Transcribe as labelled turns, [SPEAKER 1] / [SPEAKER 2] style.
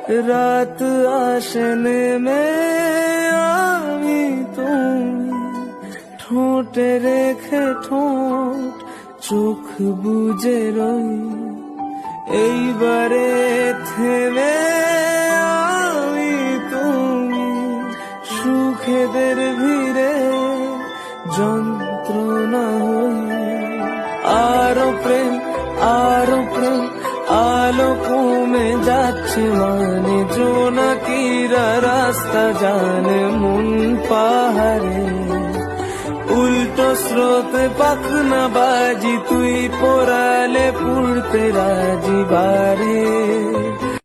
[SPEAKER 1] রাত আসে নেমে আমি তুমি ঠোঁটে রেখে ঠোঁট চোখ বুজে রই। এইবারে থেমে আমি তুমি সুখেদের ভিড়ে যন্ত্রণা হই। আরো প্রেম আরো প্রেম আলো কমে যাচ্ছে মানে জোনাকিরা রাস্তা জানে মন পাহাড়ে। উল্টো স্রোতে পাখনা বাজি তুই পোড়ালে পুড়তে রাজি বারে।